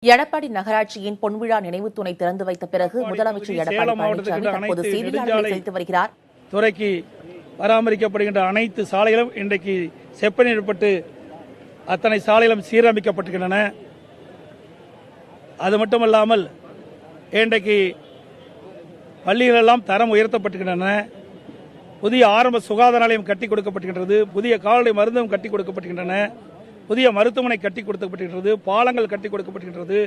எடப்பாடி நகராட்சியின் பொன்விழா நினைவு தூணை திறந்து வைத்த பிறகு முதலமைச்சர் எடப்பாடி பழனிசாமி தற்போது செய்தியாளர்களை சந்தித்து வருகிறார். துறைக்கு பராமரிக்கப்படுகின்ற அனைத்து சாலைகளும் இன்றைக்கு செப்பனிடப்பட்டு அத்தனை சாலைகளும் சீரமைக்கப்பட்டுகின்றன. அது மட்டுமல்லாமல் இன்றைக்கு பள்ளிகளெல்லாம் தரம் உயர்த்தப்பட்டுகின்றன. புதிய ஆரம்ப சுகாதார நிலையம் கட்டிக் கொடுக்கப்பட்டுகின்றது. புதிய கால்நடை மருந்தும் கட்டிக் கொடுக்கப்பட்டுகின்றன. புதிய மருத்துவமனை கட்டிக் கொடுக்கப்பட்டிருக்கிறது. பாலங்கள் கட்டிக் கொடுக்கப்பட்டிருக்கிறது.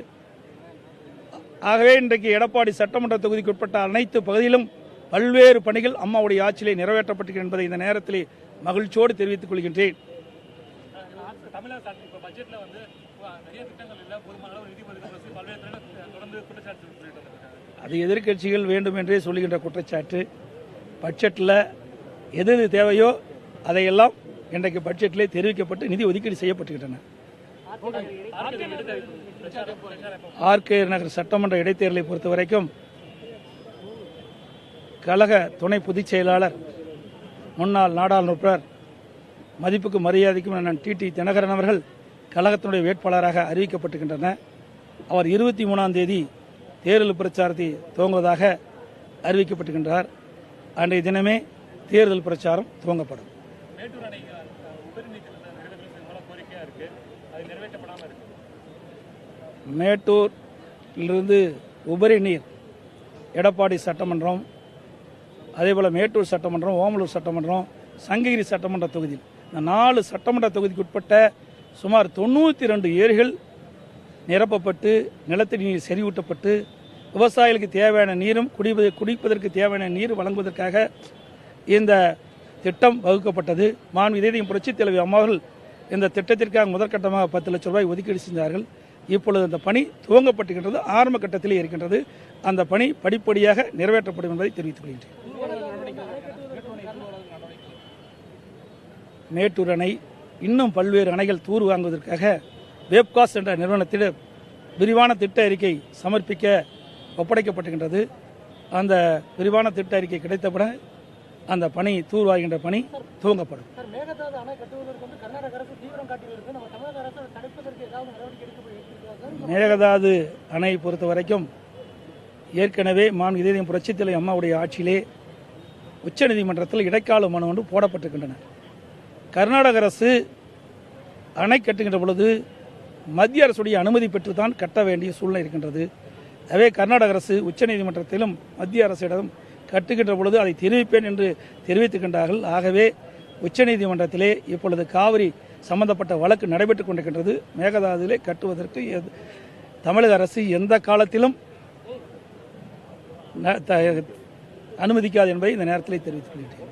ஆகவே இன்றைக்கு எடப்பாடி சட்டமன்ற தொகுதிக்கு உட்பட்ட அனைத்து பகுதியிலும் பல்வேறு பணிகள் அம்மாவுடைய ஆட்சியிலே நிறைவேற்றப்பட்டிருக்கிறது என்பதை இந்த நேரத்தில் மகிழ்ச்சியோடு தெரிவித்துக் கொள்கின்றேன். அது எதிர்க்கட்சிகள் வேண்டும் என்றே சொல்லுகின்ற குற்றச்சாட்டு. பட்ஜெட்டில் எது தேவையோ அதையெல்லாம் இன்றைக்கு பட்ஜெட்டிலே தெரிவிக்கப்பட்டு நிதி ஒதுக்கீடு செய்யப்பட்டுகின்றன. ஆர்கே நகர் சட்டமன்ற இடைத்தேர்தலை பொறுத்தவரைக்கும் கழக துணை பொதுச் செயலாளர் முன்னாள் நாடாளுமன்ற மதிப்புக்கு மரியாதைக்கும் அண்ணன் டி தினகரன் அவர்கள் கழகத்தினுடைய வேட்பாளராக அறிவிக்கப்பட்டுகின்றனர். அவர் 23ஆம் தேதி தேர்தல் பிரச்சாரத்தை துவங்குவதாக அறிவிக்கப்பட்டுகின்றார். அன்றைய தினமே தேர்தல் பிரச்சாரம் துவங்கப்படும். மேட்டூரிலிருந்து உபரி நீர் எடப்பாடி சட்டமன்றம், அதேபோல் மேட்டூர் சட்டமன்றம், ஓமலூர் சட்டமன்றம், சங்ககிரி சட்டமன்ற தொகுதியில் இந்த 4 சட்டமன்ற தொகுதிக்கு உட்பட்ட சுமார் 92 ஏரிகள் நிரப்பப்பட்டு நிலத்தடி நீர் செறிவூட்டப்பட்டு விவசாயிகளுக்கு தேவையான நீரும் குடிப்பதற்கு தேவையான நீர் வழங்குவதற்காக இந்த திட்டம் வகுக்கப்பட்டது. இதயம் புரட்சித் தலைவி அம்மாவர்கள் இந்த திட்டத்திற்காக முதற்கட்டமாக 10 லட்சம் ரூபாய் ஒதுக்கீடு செஞ்சார்கள். இப்பொழுது அந்த பணி துவங்கப்பட்டுகின்றது, ஆரம்ப கட்டத்திலே இருக்கின்றது. அந்த பணி படிப்படியாக நிறைவேற்றப்படும் என்பதை தெரிவித்துக் கொள்கின்றேன். மேட்டூர் அணை இன்னும் பல்வேறு அணைகள் தூர் வாங்குவதற்காக வேப்காஸ் என்ற நிறுவனத்திடம் விரிவான திட்ட அறிக்கை சமர்ப்பிக்க ஒப்படைக்கப்பட்டுகின்றது. அந்த விரிவான திட்ட அறிக்கை கிடைத்தவுடன் அந்த பணி தூர்வாகின்ற பணி துவங்கப்படும். மேகதாது அணை பொறுத்த வரைக்கும் ஏற்கனவே இதயம் புரட்சித் தலைவி அம்மாவுடைய ஆட்சியிலே உச்சநீதிமன்றத்தில் இடைக்கால மனு ஒன்று போடப்பட்டிருக்கின்றன. கர்நாடக அரசு அணை கட்டுகின்ற பொழுது மத்திய அரசுடைய அனுமதி பெற்றுத்தான் கட்ட வேண்டிய சூழ்நிலை இருக்கின்றது. எனவே கர்நாடக அரசு உச்சநீதிமன்றத்திலும் மத்திய அரசிடம் கட்டுகின்ற பொழுது அதை தெரிவிப்பேன் என்று தெரிவித்துக்கின்றார்கள். ஆகவே உச்சநீதிமன்றத்திலே இப்பொழுது காவிரி சம்பந்தப்பட்ட வழக்கு நடைபெற்றுக் கொண்டிருக்கின்றது. மேகதாதுவிலே கட்டுவதற்கு தமிழக அரசு எந்த காலத்திலும் அனுமதிக்காது என்பதை இந்த நேரத்தில் தெரிவித்துக் கொள்கிறேன்.